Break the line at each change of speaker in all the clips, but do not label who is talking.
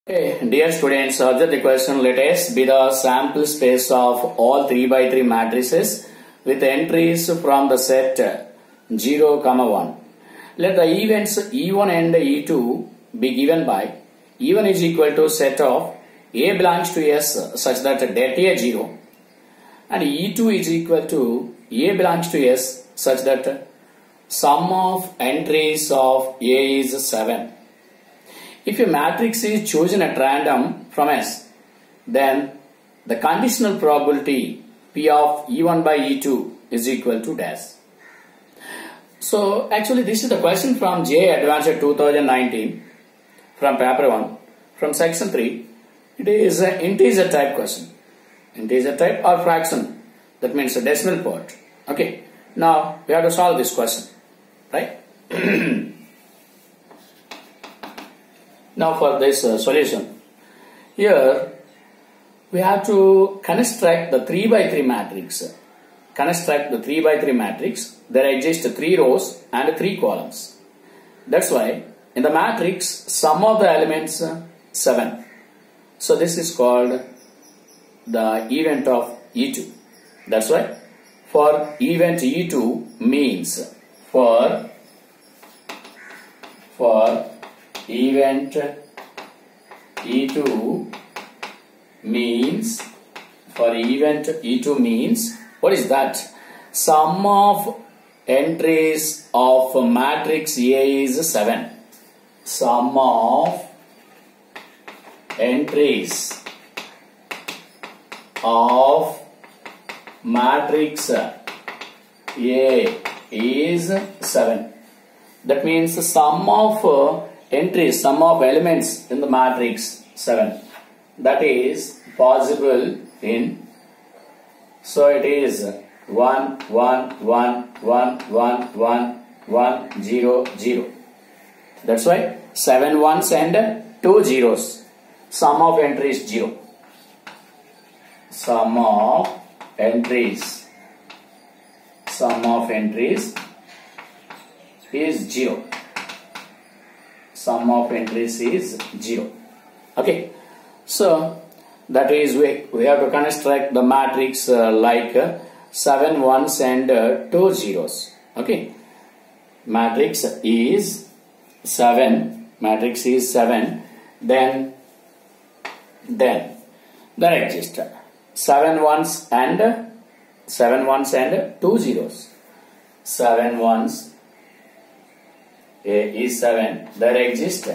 Okay, dear students, observe the question. Let S be the sample space of all 3 by 3 matrices with entries from the set 0, 1. Let the events E1 and E2 be given by E1 is equal to set of A belongs to S such that det A 0 and E2 is equal to A belongs to S such that sum of entries of A is 7. If a matrix is chosen at random from S, then the conditional probability P of E1 by E2 is equal to dash. So actually this is the question from JEE-ADVANCED 2019 from paper 1 from section 3. It is an integer type question. Integer type or fraction. That means a decimal part. Okay. Now we have to solve this question. Right? Now for this solution, here we have to construct the 3 by 3 matrix. Construct the 3 by 3 matrix. There exist 3 rows and 3 columns. That's why in the matrix sum of the elements 7. So this is called the event of E2. That's why for event E2 means for event E2 means what is that? Sum of entries of matrix A is 7. Sum of entries of matrix A is 7. That means the sum of entries, sum of elements in the matrix 7. That is possible in, so it is 1, 1, 1, 1, 1, 1, 1, 0, 0. That's why 7 ones and 2 zeros. Sum of entries 0. Sum of entries is 0. Sum of entries is 0. Okay. So that is we have to construct the matrix like 7 ones and 2 zeros. Okay. Matrix is 7. Matrix is 7. Then there exist 7 ones and 2 zeros. 7 ones A is 7. There exist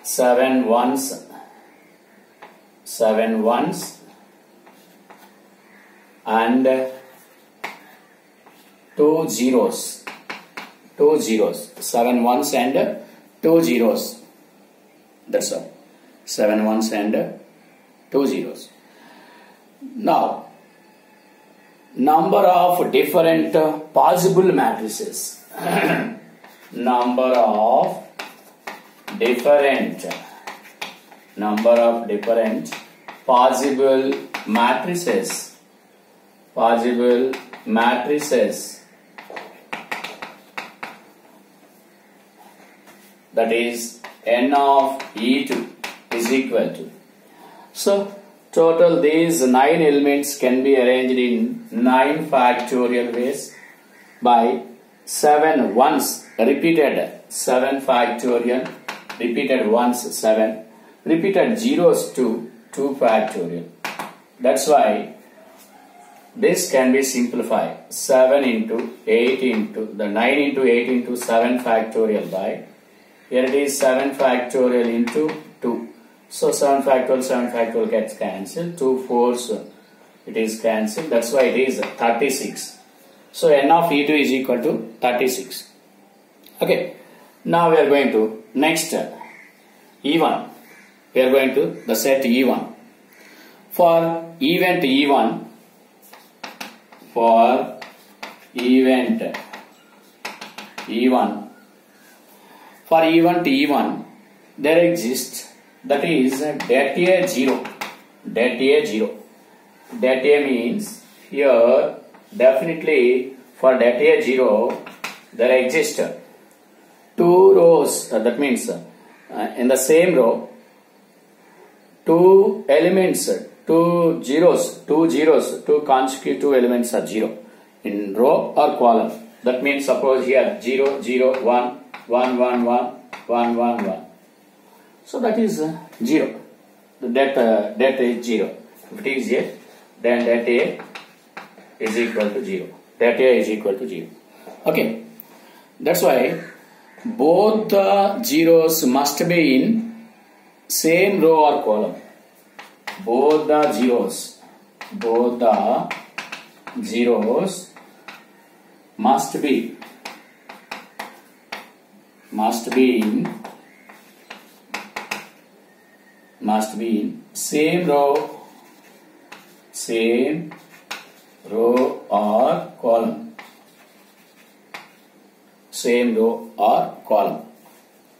7 ones and 2 zeros. 2 zeros. 7 ones and 2 zeros. That's all. 7 ones and 2 zeros. Now number of different possible matrices. Number of different possible matrices. That is n of E2 is equal to. So total these 9 elements can be arranged in 9 factorial ways by 7 ones repeated 7 factorial, repeated ones 7, repeated zeros 2 factorial. That's why this can be simplified 7 into 8 into the 9 into 8 into 7 factorial by, here it is 7 factorial into 2. So 7 factorial gets cancelled. 2 4s it is cancelled. That's why it is 36. So n of E2 is equal to 36. Okay. Now we are going to next E1. We are going to the set E1. For event E1, there exists, that is det A 0. Det A 0. Det A means here definitely for det A 0 there exists rows, that means in the same row, two elements, two consecutive elements are 0 in row or column. That means suppose here 0, 0, 1, 1, 1, 1, 1, 1, 1. So that is 0. That is 0. If it is A, then that A is equal to 0. That A is equal to 0. Okay. That's why both the zeros must be in same row or column. Both the zeros must be in same row or column. Same row or column.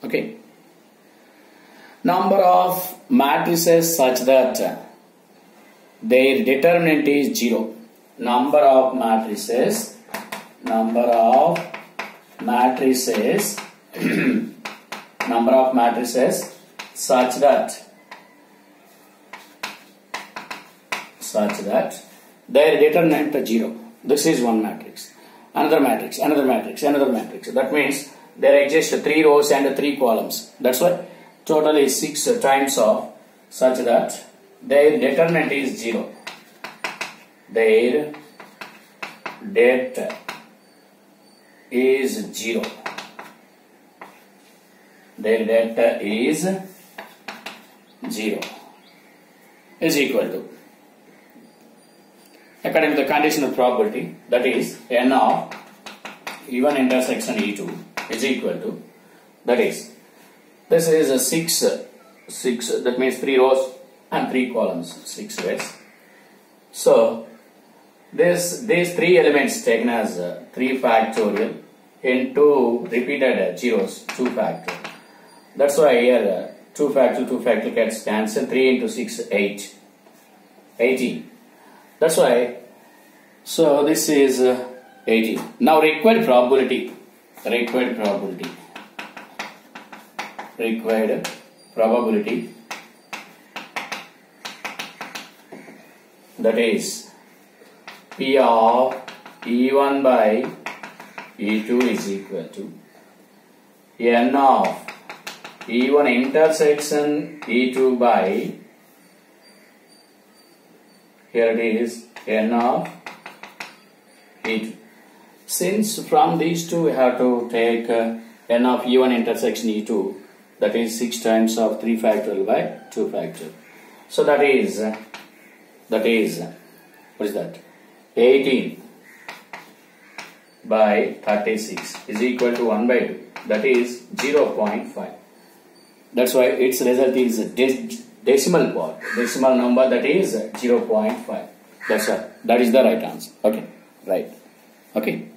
Okay. Number of matrices such that their determinant is 0. Number of matrices such that their determinant is 0. This is one matrix. Another matrix. That means there exist 3 rows and 3 columns. That's why total is 6 times of such that their determinant is 0. Their det is 0. Their det is 0 is equal to, according to the conditional probability, that is n of E1 intersection E2 is equal to, that is, this is a 6, that means 3 rows and 3 columns, 6 ways. So these 3 elements taken as 3 factorial into repeated zeros, 2 factorial. That's why here 2 factorial gets cancelled. 3 into 6, 8, 18. That's why, so this is 18. Now required probability, that is P of E1 by E2 is equal to n of E1 intersection E2 by, here it is n of E2. Since from these two we have to take n of E1 intersection E2, that is 6 times of 3 factorial by 2 factorial. So that is what is that? 18 by 36 is equal to 1 by 2. That is 0.5. That's why its result is decimal part, decimal number, that is 0.5. That's why that is the right answer. Okay, right. Okay.